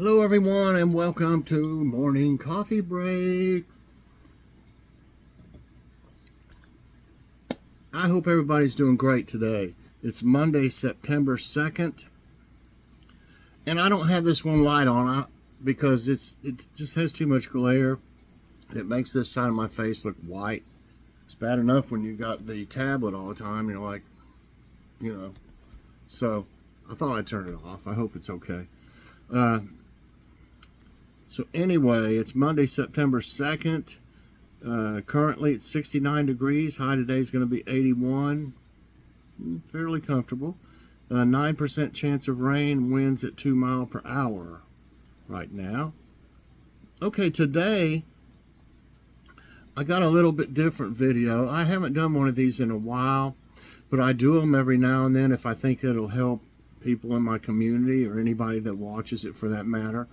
Hello everyone and welcome to Morning Coffee Break. I hope everybody's doing great today. It's Monday, September 2nd. And I don't have this one light on because it just has too much glare. It makes this side of my face look white. It's bad enough when you got the tablet all the time, So I thought I'd turn it off. I hope it's okay. So anyway, it's Monday, September 2nd. Currently it's 69 degrees. High today is going to be 81. Fairly comfortable. 9% chance of rain. Winds at 2 miles per hour right now. Okay, today I got a little bit different video. I haven't done one of these in a while, but I do them every now and then if I think it'll help people in my community or anybody that watches it for that matter.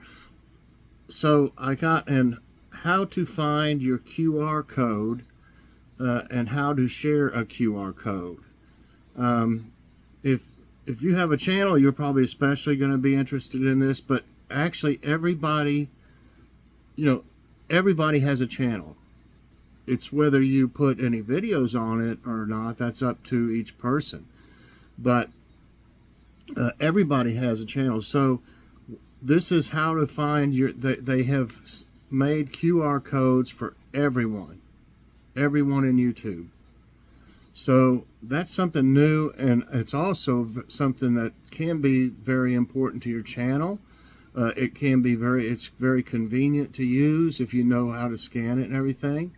So I got an how to find your QR code and how to share a QR code. If you have a channel, you're probably especially going to be interested in this, but actually everybody has a channel. It's whether you put any videos on it or not, that's up to each person. But everybody has a channel. So this is how to find they have made QR codes for everyone in YouTube. So that's something new, and it's also something that can be very important to your channel. It's very convenient to use if you know how to scan it and everything.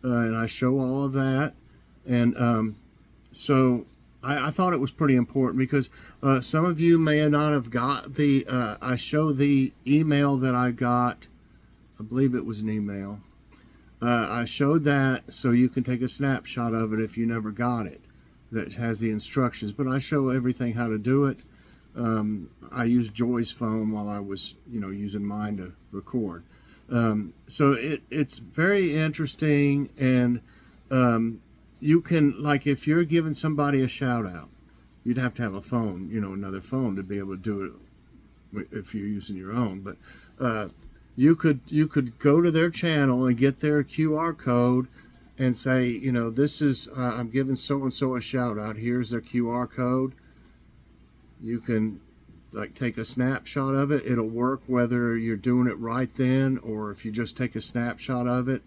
And I show all of that. And so I thought it was pretty important because some of you may not have got the, I show the email that I got. I believe it was an email. I showed that so you can take a snapshot of it if you never got it. That has the instructions, but I show everything how to do it. I used Joy's phone while I was, using mine to record. So it's very interesting, and you can, like, if you're giving somebody a shout out, you'd have to have a phone, another phone to be able to do it if you're using your own. But you could go to their channel and get their QR code and say, this is, I'm giving so-and-so a shout out. Here's their QR code. You can take a snapshot of it. It'll work whether you're doing it right then or if you just take a snapshot of it,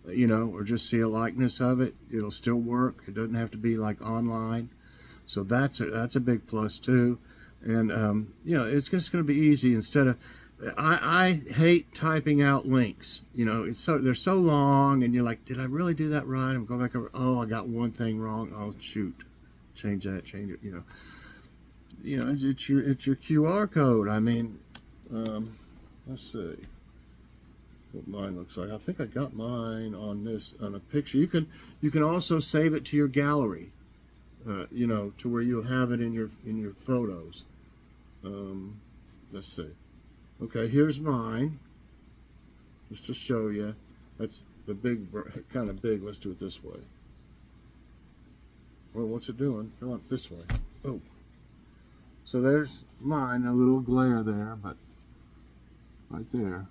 or just see a likeness of it, it'll still work. It doesn't have to be like online. So that's a big plus too. And it's just going to be easy. Instead of, I hate typing out links. They're so long, and you're like, did I really do that right? I'm going back over. Oh, I got one thing wrong. Oh shoot, change it. It's your QR code. I mean, let's see what mine looks like. I think I got mine on a picture. You can also save it to your gallery, to where you'll have it in your photos. Let's see. Okay, here's mine. Just to show you. That's the big, kind of big. Let's do it this way. Well, what's it doing? Come on, this way. Oh. So there's mine, a little glare there, but right there.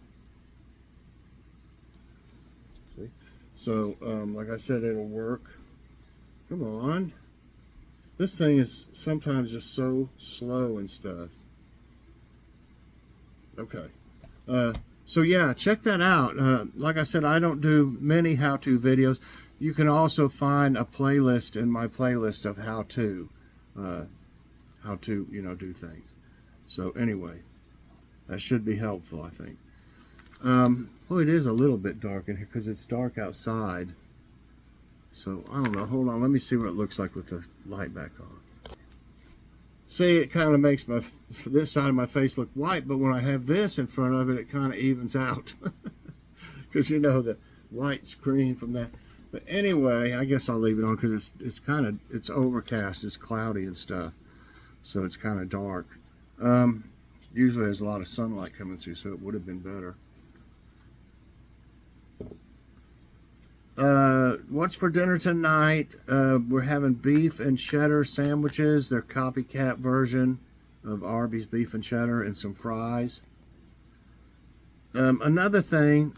See? So, like I said, it'll work. Come on. This thing is sometimes just so slow and stuff. Okay. So yeah, check that out. Like I said, I don't do many how-to videos. You can also find a playlist in my playlist of how-to do things. So anyway, that should be helpful, I think. Well, it is a little bit dark in here because it's dark outside. So I don't know. Hold on. Let me see what it looks like with the light back on. See, it kind of makes this side of my face look white, but when I have this in front of it, it kind of evens out. Because the white screen from that. But anyway, I guess I'll leave it on because it's overcast, it's cloudy and stuff. So it's kind of dark. Usually there's a lot of sunlight coming through, so it would have been better. What's for dinner tonight? We're having beef and cheddar sandwiches. They're copycat version of Arby's beef and cheddar, and some fries. Another thing,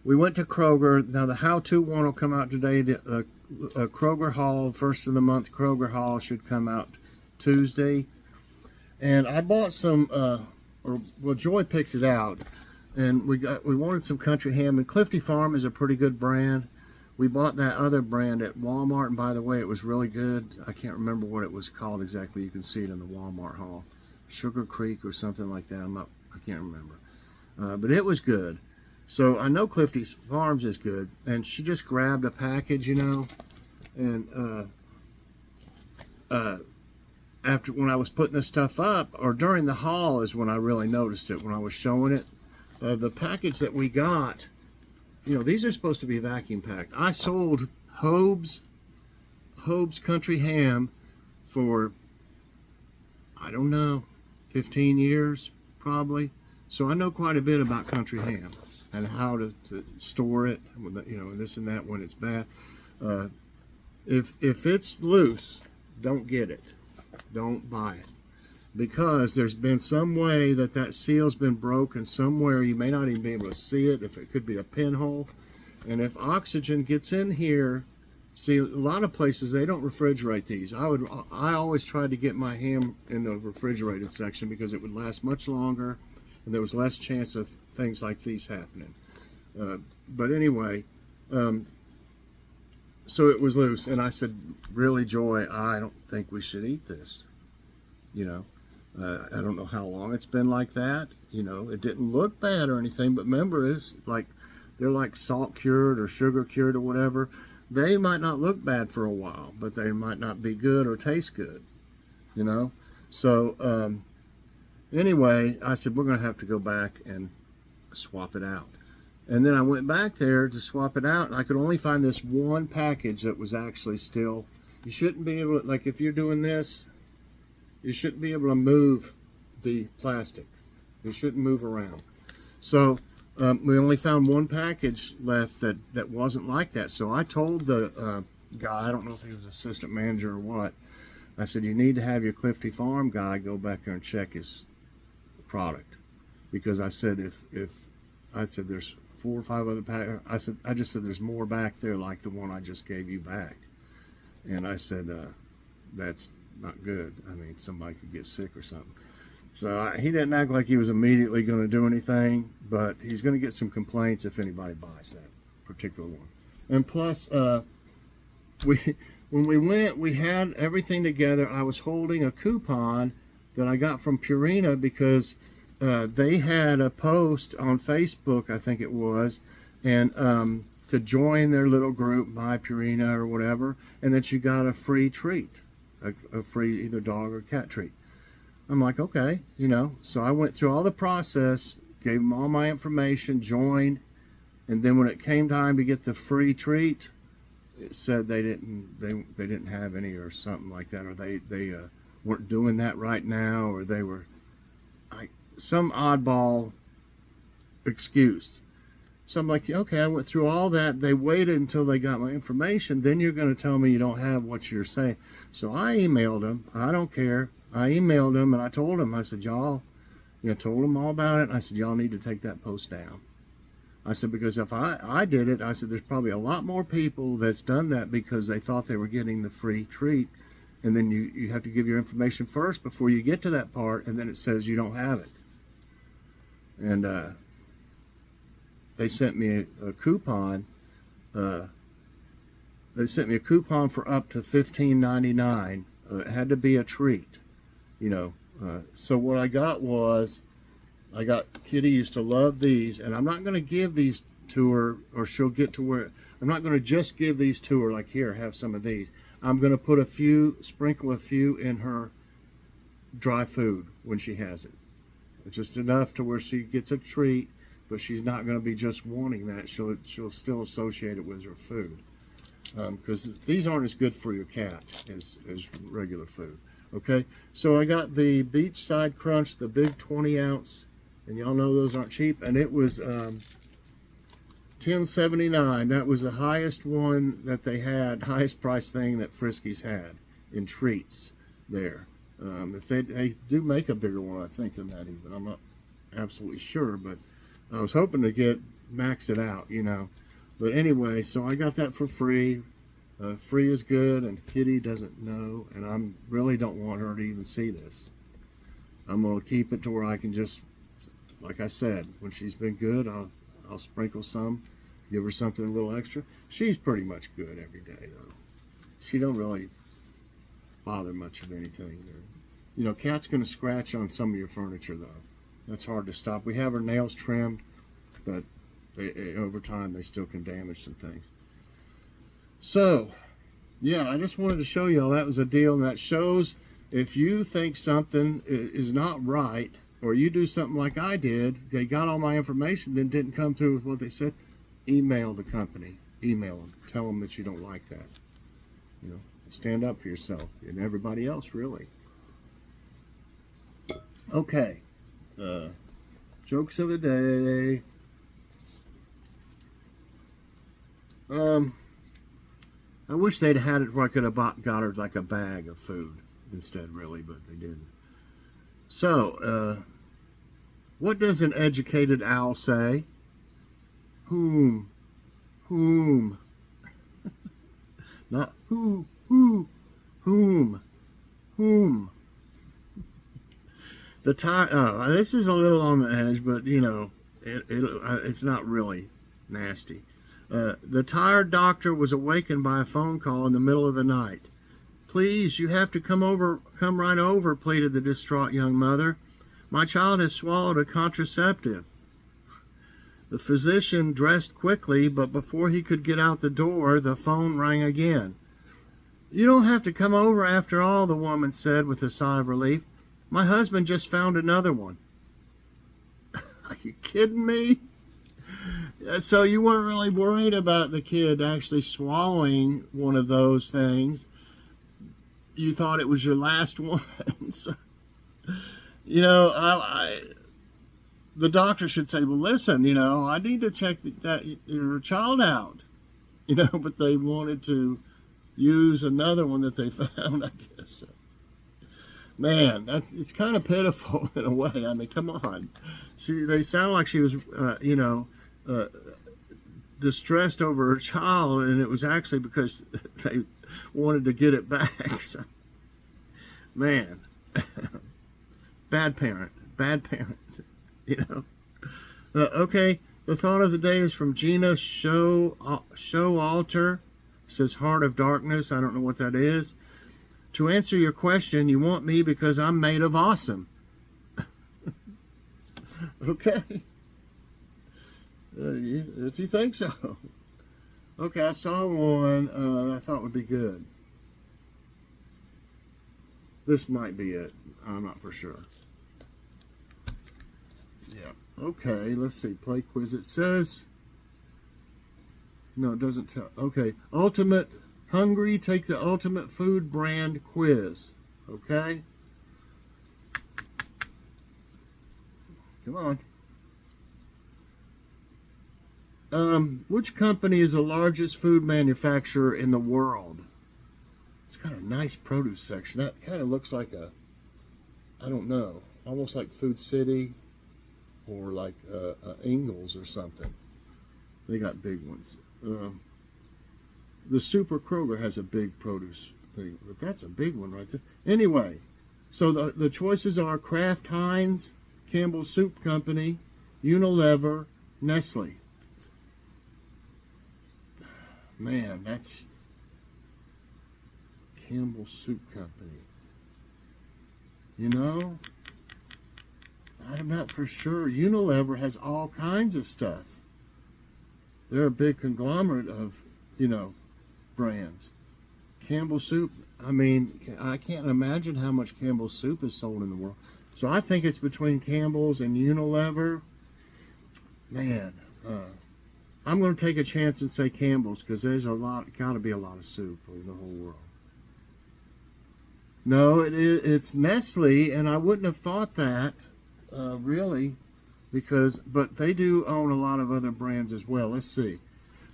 we went to Kroger. Now the how-to one will come out today. The Kroger haul, first of the month Kroger haul, should come out Tuesday. And I bought some, well, Joy picked it out, and we wanted some country ham. And Clifty Farm is a pretty good brand. We bought that other brand at Walmart, and by the way, it was really good. I can't remember what it was called exactly. You can see it in the Walmart haul, Sugar Creek or something like that. I can't remember, but it was good. So I know Clifty Farms is good, and she just grabbed a package, you know, and after when I was putting this stuff up, or during the haul is when I really noticed it, when I was showing it. The package that we got, you know, these are supposed to be vacuum packed. I sold Hobe's Country Ham for, I don't know, 15 years probably. So I know quite a bit about country ham and how to store it, you know, and this and that when it's bad. If it's loose, don't get it. Don't buy it. Because there's been some way that seal's been broken somewhere. You may not even be able to see it. If it could be a pinhole. And if oxygen gets in here, see, a lot of places, they don't refrigerate these. I always tried to get my ham in the refrigerated section because it would last much longer and there was less chance of things like these happening. But anyway, so it was loose, and I said, really, Joy, I don't think we should eat this. You know, I don't know how long it's been like that. You know, it didn't look bad or anything, but remember, it's like, they're like salt cured or sugar cured or whatever. They might not look bad for a while, but they might not be good or taste good, you know. So anyway, I said, we're going to have to go back and swap it out. And then I went back there to swap it out, and I could only find this one package that was actually still. You shouldn't be able to, like, if you're doing this, you shouldn't be able to move the plastic. You shouldn't move around. So we only found one package left that wasn't like that. So I told the guy, I don't know if he was assistant manager or what, I said, you need to have your Clifty Farm guy go back there and check his product. Because I said, I said there's 4 or 5 other packs. I just said there's more back there like the one I just gave you back. And I said, that's not good. I mean, somebody could get sick or something. So he didn't act like he was immediately going to do anything, but he's going to get some complaints if anybody buys that particular one. And plus, when we went, we had everything together. I was holding a coupon that I got from Purina because they had a post on Facebook, I think it was, and to join their little group, My Purina or whatever, and that you got a free treat, a free either dog or cat treat. I'm like, okay, you know. So I went through all the process, gave them all my information, joined, and then when it came time to get the free treat, it said they didn't have any or something like that, or they weren't doing that right now, or they were like some oddball excuse. So I'm like, okay, I went through all that. They waited until they got my information. Then you're going to tell me you don't have what you're saying. So I emailed them. I don't care. I emailed them and I told them, I said, y'all, you know, told them all about it. I said, y'all need to take that post down. I said, because if I did it, I said, there's probably a lot more people that's done that because they thought they were getting the free treat. And then you have to give your information first before you get to that part, and then it says you don't have it. And they sent me a coupon. They sent me a coupon for up to $15.99. It had to be a treat, you know. So what I got was, Kitty used to love these, and I'm not going to give these to her, or she'll get to where, I'm not going to just give these to her like, here, have some of these. I'm going to put sprinkle a few in her dry food when she has it. It's just enough to where she gets a treat, but she's not going to be just wanting that. She'll still associate it with her food. Because these aren't as good for your cat as regular food. Okay, so I got the Beachside Crunch, the big 20-ounce, and y'all know those aren't cheap, and it was $10.79. That was the highest one that they had, highest price thing that Friskies had in treats there. If they do make a bigger one, I think, than that even. I'm not absolutely sure, but I was hoping to max it out, you know. But anyway, so I got that for free. Free is good, and Kitty doesn't know, and I really don't want her to even see this. I'm going to keep it to where I can just, like I said, when she's been good, I'll sprinkle some, give her something a little extra. She's pretty much good every day, though. She don't really bother much of anything. You know, cat's going to scratch on some of your furniture, though. That's hard to stop. We have her nails trimmed, but over time they still can damage some things. So, yeah, I just wanted to show you all that was a deal, and that shows if you think something is not right, or you do something like I did, they got all my information, then didn't come through with what they said, email the company. Email them. Tell them that you don't like that. You know, stand up for yourself and everybody else, really. Okay. Jokes of the day. I wish they'd had it where I could have got her like a bag of food instead, really, but they didn't. So, what does an educated owl say? Whom? Not whom. The tire. This is a little on the edge, but you know, it's not really nasty. The tired doctor was awakened by a phone call in the middle of the night. Please, you have to come right over, pleaded the distraught young mother. My child has swallowed a contraceptive. The physician dressed quickly, but before he could get out the door, the phone rang again. You don't have to come over after all, the woman said with a sigh of relief. My husband just found another one. Are you kidding me? So you weren't really worried about the kid actually swallowing one of those things. You thought it was your last one. So, you know, the doctor should say, well, listen, you know, I need to check that your child out. You know, but they wanted to use another one that they found, I guess. Man, it's kind of pitiful in a way. I mean, come on. They sound like she was, you know, distressed over her child, and it was actually because they wanted to get it back. So, man, bad parent, you know. Okay, the thought of the day is from Gina Showalter. It says Heart of Darkness. I don't know what that is. To answer your question, you want me because I'm made of awesome. Okay. If you think so. Okay, I saw one I thought would be good. This might be it. I'm not for sure. Yeah. Okay, let's see. Play quiz. It says... No, it doesn't tell. Okay. Ultimate Hungry, take the Ultimate Food Brand quiz. Okay? Come on. Which company is the largest food manufacturer in the world? It's got a nice produce section. That kind of looks like a, I don't know, almost like Food City or like Ingles or something. They got big ones. The Super Kroger has a big produce thing, but that's a big one right there. Anyway, so the choices are Kraft Heinz, Campbell's Soup Company, Unilever, Nestle. Man, that's Campbell's Soup Company. You know, I'm not for sure. Unilever has all kinds of stuff. They're a big conglomerate of, you know, brands. Campbell's Soup, I mean, I can't imagine how much Campbell's Soup is sold in the world. So I think it's between Campbell's and Unilever. Man, I'm going to take a chance and say Campbell's because there's got to be a lot of soup in the whole world. No, it's Nestle, and I wouldn't have thought that, really, but they do own a lot of other brands as well. Let's see.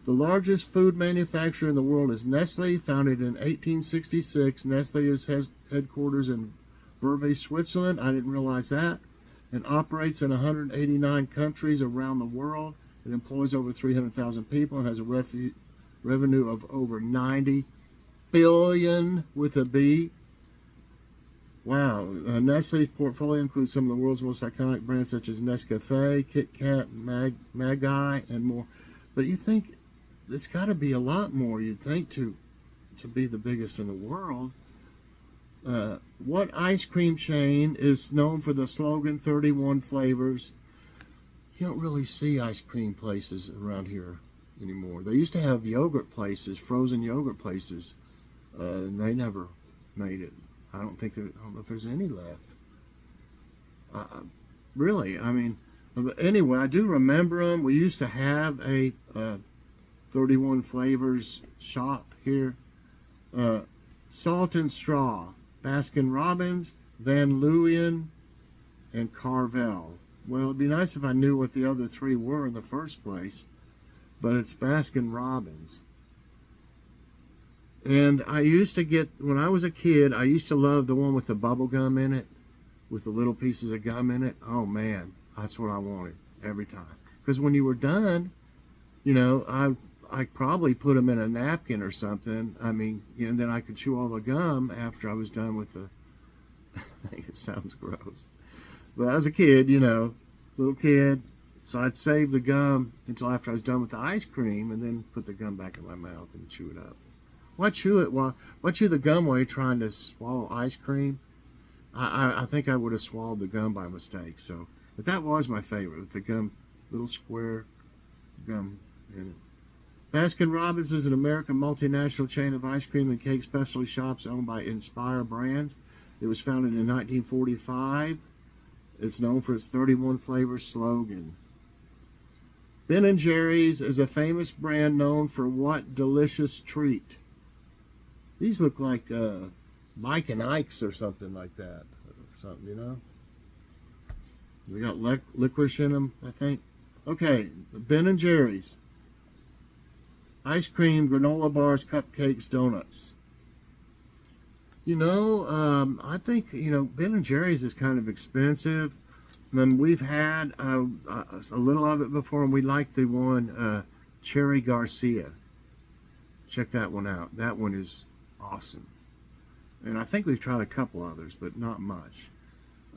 The largest food manufacturer in the world is Nestle, founded in 1866. Nestle has headquarters in Vevey, Switzerland. I didn't realize that. and operates in 189 countries around the world. It employs over 300,000 people and has a revenue of over 90 billion with a B. Wow. Nestle's portfolio includes some of the world's most iconic brands such as Nescafe, Kit Kat, Magi, and more. But you think it's got to be a lot more, you'd think, to be the biggest in the world. What ice cream chain is known for the slogan 31 flavors? You don't really see ice cream places around here anymore. They used to have yogurt places, frozen yogurt places, and they never made it. I don't know if there's any left. Really, I mean, anyway, I do remember them. We used to have a 31 flavors shop here. Salt and Straw, Baskin Robbins, Van Leeuwen, and Carvel. Well, it'd be nice if I knew what the other three were in the first place, but it's Baskin Robbins. And I used to get, when I was a kid, I used to love the one with the bubble gum in it, with the little pieces of gum in it. Oh man, that's what I wanted every time. Because when you were done, you know, I probably put them in a napkin or something. I mean, you know, then I could chew all the gum after I was done with the, I think it sounds gross. But as a kid, you know, little kid, so I'd save the gum until after I was done with the ice cream and then put the gum back in my mouth and chew it up. Why chew it? Why chew the gum while you're trying to swallow ice cream? I think I would have swallowed the gum by mistake. So, but that was my favorite, with the gum, little square gum in it. Baskin Robbins is an American multinational chain of ice cream and cake specialty shops owned by Inspire Brands. It was founded in 1945. It's known for its 31 flavor slogan. Ben & Jerry's is a famous brand known for what delicious treat? These look like Mike and Ike's or something like that. Or something, you know? We got licorice in them, I think. Okay, Ben & Jerry's. Ice cream, granola bars, cupcakes, donuts. You know, I think, you know, Ben & Jerry's is kind of expensive. And we've had a little of it before, and we like the one, Cherry Garcia. Check that one out. That one is awesome. And I think we've tried a couple others, but not much.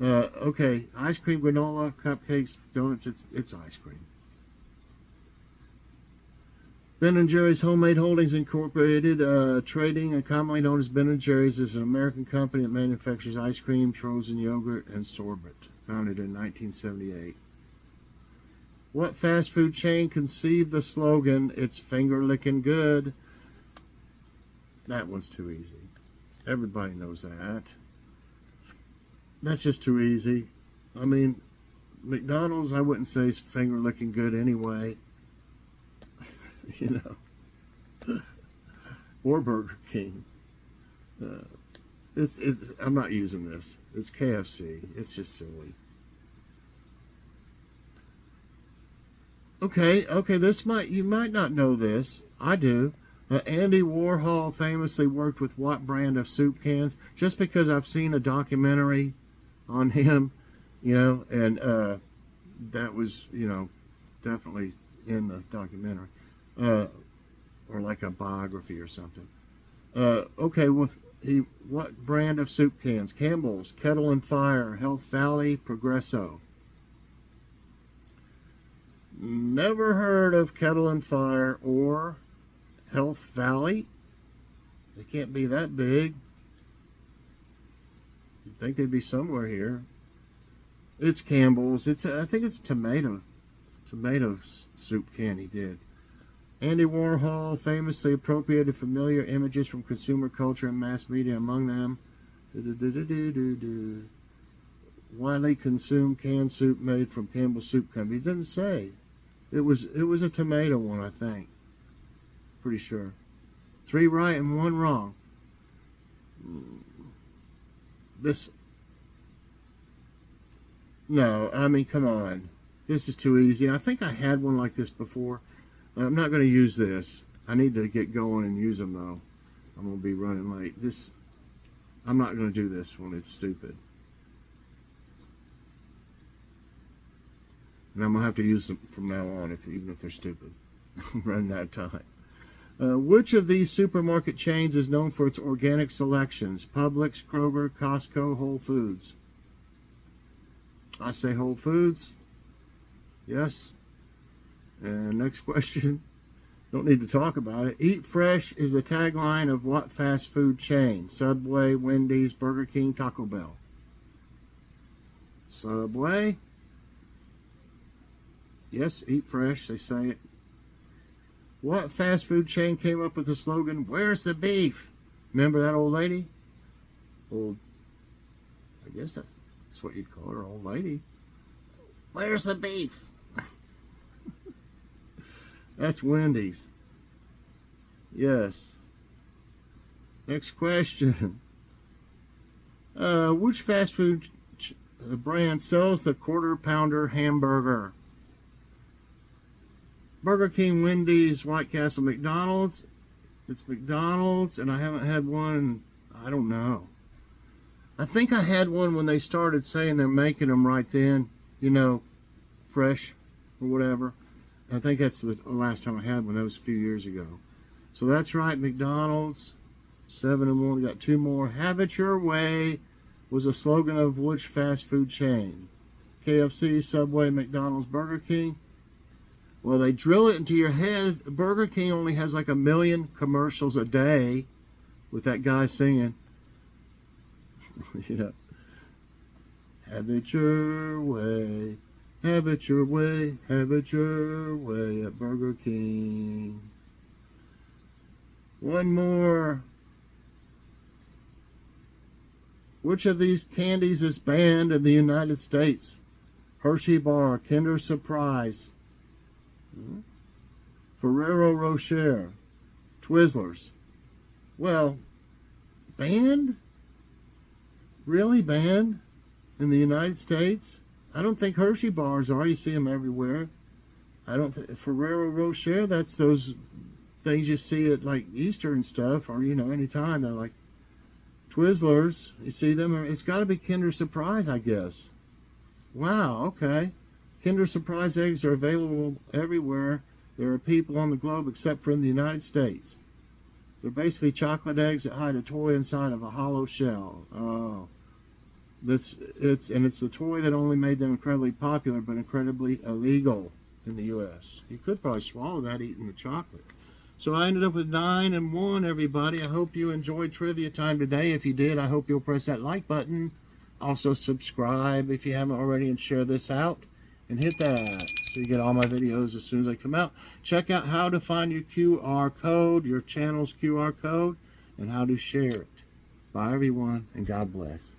Okay, ice cream, granola, cupcakes, donuts, it's ice cream. Ben & Jerry's Homemade Holdings Incorporated, trading and commonly known as Ben & Jerry's, is an American company that manufactures ice cream, frozen yogurt, and sorbet. Founded in 1978. What fast food chain conceived the slogan, "It's finger licking good"? That one's too easy. Everybody knows that. That's just too easy. I mean, McDonald's, I wouldn't say is finger licking good anyway. You know. Or Burger King. I'm not using this. It's KFC. It's just silly. Okay, you might not know this. I do. Andy Warhol famously worked with what brand of soup cans? Just because I've seen a documentary on him, you know, and that was, you know, definitely in the documentary, or like a biography or something. Okay, what brand of soup cans? Campbell's, Kettle and Fire, Health Valley, Progresso. Never heard of Kettle and Fire or Health Valley. They can't be that big. You'd think they'd be somewhere here. It's Campbell's. I think it's a tomato soup can he did. Andy Warhol famously appropriated familiar images from consumer culture and mass media, among them widely consumed canned soup made from Campbell's Soup Company. He didn't say. It was a tomato one, I think. Pretty sure. 3 right and 1 wrong. No, I mean, come on. This is too easy. I think I had one like this before. I'm not going to use this. I need to get going and use them, though. I'm going to be running late. I'm not going to do this one. It's stupid. And I'm going to have to use them from now on, even if they're stupid. I'm running out of time. Which of these supermarket chains is known for its organic selections? Publix, Kroger, Costco, Whole Foods. I say Whole Foods. Yes. And next question. Don't need to talk about it. Eat Fresh is the tagline of what fast food chain? Subway, Wendy's, Burger King, Taco Bell. Subway. Yes, Eat Fresh, they say it. What fast food chain came up with the slogan, "Where's the beef"? Remember that old lady? Old, I guess that's what you'd call her, old lady. Where's the beef? That's Wendy's. Yes. Next question. Which fast food brand sells the Quarter Pounder hamburger? Burger King, Wendy's, White Castle, McDonald's. It's McDonald's, and I haven't had one, I don't know. I think I had one when they started saying they're making them right then, you know, fresh or whatever. I think that's the last time I had one. That was a few years ago. So that's right, McDonald's. 7 and 1. We got 2 more. Have it your way was a slogan of which fast food chain? KFC, Subway, McDonald's, Burger King. Well, they drill it into your head. Burger King only has like 1 million commercials a day with that guy singing. Yeah. Have it your way. Have it your way. Have it your way at Burger King. One more. Which of these candies is banned in the United States? Hershey Bar, Kinder Surprise, Ferrero Rocher, Twizzlers. Well, banned? Really banned in the United States? I don't think Hershey bars are. You see them everywhere. I don't think Ferrero Rocher, that's those things you see at like Easter and stuff, or you know, anytime. They're like Twizzlers. You see them? It's got to be Kinder Surprise, I guess. Wow, okay. Kinder Surprise eggs are available everywhere. There are people on the globe except for in the United States. They're basically chocolate eggs that hide a toy inside of a hollow shell. Oh. It's the toy that only made them incredibly popular, but incredibly illegal in the U.S. You could probably swallow that eating the chocolate. So I ended up with 9 and 1, everybody. I hope you enjoyed trivia time today. If you did, I hope you'll press that like button. Also subscribe if you haven't already, and share this out. And hit that so you get all my videos as soon as they come out. Check out how to find your QR code, your channel's QR code, and how to share it. Bye, everyone, and God bless.